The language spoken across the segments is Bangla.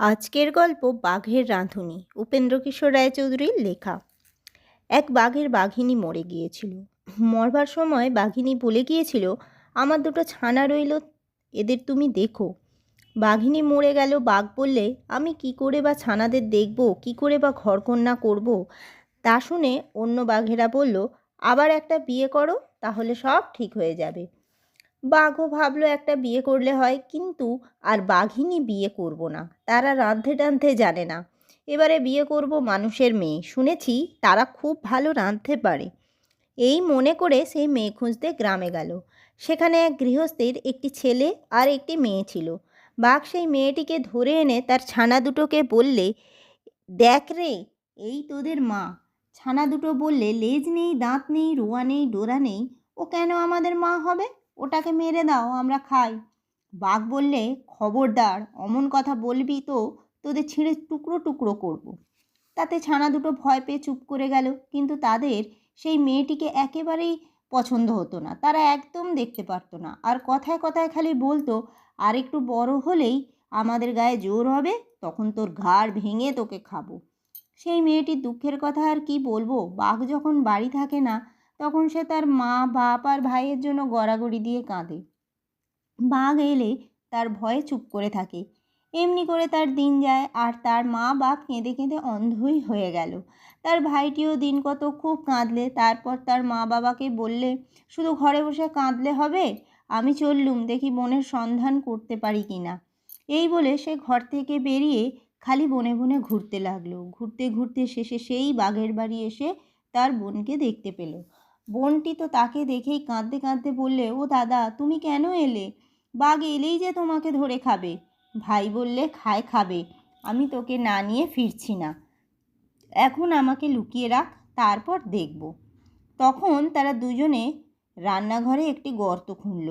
আজকের গল্প বাঘের রাঁধুনি, উপেন্দ্রকিশোর রায়চৌধুরীর লেখা। এক বাঘের বাঘিনী মরে গিয়েছিল। মরবার সময় বাঘিনী বলে গিয়েছিল, আমার দুটো ছানা রইল, এদের তুমি দেখো। বাঘিনী মরে গেল। বাঘ বললে, আমি কি করে বা ছানাদের দেখব, কি করে বা ঘরকন্না করব। তা শুনে অন্য বাঘেরা বলল, আবার একটা বিয়ে করো, তাহলে সব ঠিক হয়ে যাবে। বাঘও ভাবলো একটা বিয়ে করলে হয়, কিন্তু আর বাঘিনী বিয়ে করব না, তারা রাঁধতে টানতে জানে না। এবারে বিয়ে করব মানুষের মেয়ে, শুনেছি তারা খুব ভালো রাঁধতে পারে। এই মনে করে সেই মেয়ে খুঁজতে গ্রামে গেল। সেখানে এক গৃহস্থের একটি ছেলে আর একটি মেয়ে ছিল। বাঘ সেই মেয়েটিকে ধরে এনে তার ছানা দুটোকে বললে, দেখ রে, এই তোদের মা। ছানা দুটো বললে, লেজ নেই, দাঁত নেই, রোয়া নেই, ডোরা নেই, ও কেন আমাদের মা হবে? ওটাকে মেরে দাও, আমরা খাই। বাঘ বললে, খবরদার, অমন কথা বলবি তো তোদের ছিঁড়ে টুকরো টুকরো করব। তাতে ছানা দুটো ভয় পেয়ে চুপ করে গেল। কিন্তু তাদের সেই মেয়েটিকে একেবারেই পছন্দ হতো না, তারা একদম দেখতে পারতো না। আর কথায় কথায় খালি বলতো, আর একটু বড় হলেই আমাদের গায়ে জোর হবে, তখন তোর ঘাড় ভেঙে তোকে খাবো। সেই মেয়েটির দুঃখের কথা আর কি বলবো। বাঘ যখন বাড়ি থাকে না, তখন সে তার মা, বাপ আর ভাইয়ের জন্য গড়াগড়ি দিয়ে কাঁদে। বাঘ এলে তার ভয়ে চুপ করে থাকে। এমনি করে তার দিন যায়, আর তার মা বাপ কেঁদে কেঁদে অন্ধই হয়ে গেল। তার ভাইটিও দিন কত খুব কাঁদলে। তারপর তার মা বাবাকে বললে, শুধু ঘরে বসে কাঁদলে হবে, আমি চললুম, দেখি বোনের সন্ধান করতে পারি কি না। এই বলে সে ঘর থেকে বেরিয়ে খালি বনে বনে ঘুরতে লাগলো। ঘুরতে ঘুরতে শেষে সেই বাঘের বাড়ি এসে তার বোনকে দেখতে পেল। বোনটি তো তাকে দেখেই কাঁদতে কাঁদতে বললে, ও দাদা, তুমি কেন এলে? বাঘ এলেই যে তোমাকে ধরে খাবে। ভাই বললে, খাবে, আমি তোকে না নিয়ে ফিরছি না, এখন আমাকে লুকিয়ে রাখ, তারপর দেখব। তখন তারা দুজনে রান্নাঘরে একটি গর্ত খুঁড়ল।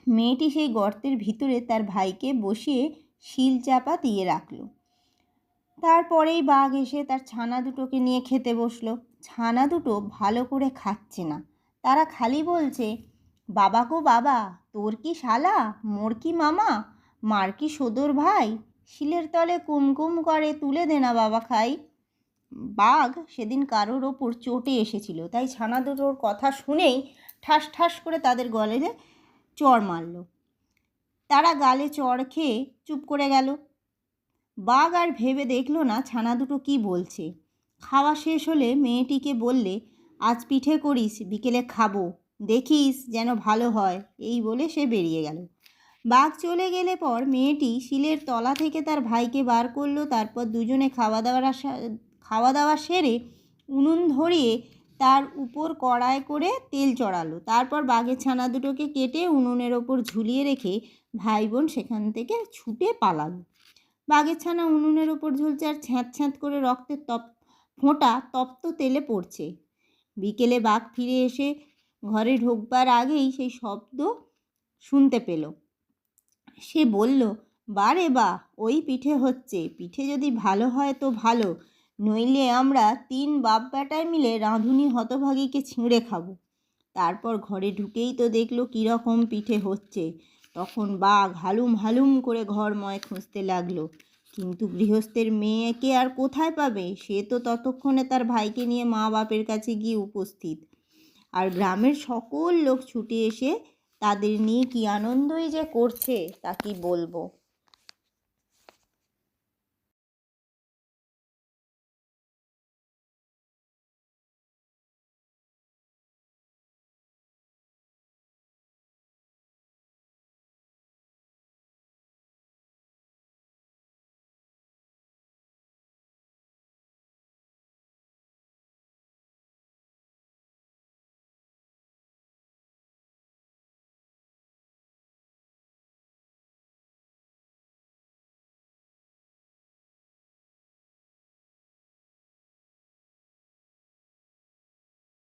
মেয়েটি সেই গর্তের ভিতরে তার ভাইকে বসিয়ে শিল চাপা দিয়ে রাখল। তারপরেই বাঘ এসে তার ছানা দুটোকে নিয়ে খেতে বসলো। ছানা দুটো ভালো করে খাচ্ছে না, তারা খালি বলছে, বাবা গো বাবা, তোর কি শালা, মোর কি মামা, মার কি সদর ভাই, শিলের তলে কুমকুম করে, তুলে দে না বাবা খাই। বাঘ সেদিন কারোর ওপর চটে এসেছিল, তাই ছানা দুটোর কথা শুনেই ঠাস ঠাস করে তাদের গলে চড় মারল। তারা গালে চড় খেয়ে চুপ করে গেল। বাঘ আর ভেবে দেখলো না ছানা দুটো কি বলছে। খাওয়া শেষ হলে মেয়েটিকে বললে, আজ পিঠে করিস, বিকেলে খাবো, দেখিস যেন ভালো হয়। এই বলে সে বেরিয়ে গেল। বাঘ চলে গেলে পর মেয়েটি শিলের তলা থেকে তার ভাইকে বার করলো। তারপর দুজনে খাওয়া দাওয়া সেরে উনুন ধরিয়ে তার উপর কড়ায় করে তেল চড়ালো। তারপর বাঘের ছানা দুটোকে কেটে উনুনের ওপর ঝুলিয়ে রেখে ভাই বোন সেখান থেকে ছুটে পালালো। বাঘের ছানা উনুনের ওপর ঝুলছে আর ছ্যাঁত ছ্যাঁত করে রক্তের ফোঁটা তপ্ত তেলে পড়ছে। বিকেলে বাঘ ফিরে এসে ঘরে ঢোকবার আগেই সেই শব্দ শুনতে পেল। সে বলল, বারে বা, ওই পিঠে হচ্ছে, পিঠে যদি ভালো হয় তো ভালো, নইলে আমরা 3 বাপ বেটায় মিলে রাঁধুনি হতভাগীকে ছিঁড়ে খাবো। তারপর ঘরে ঢুকেই তো দেখলো কীরকম পিঠে হচ্ছে। তখন বাঘ হালুম হালুম করে ঘরময় খুঁজতে লাগলো, কিন্তু গৃহস্থের মেয়েকে আর কোথায় পাবে? সে তো ততক্ষণে তার ভাইকে নিয়ে মা বাপের কাছে গিয়ে উপস্থিত। আর গ্রামের সকল লোক ছুটে এসে তাদের নিয়ে কি আনন্দই যে করছে তা কি বলবো।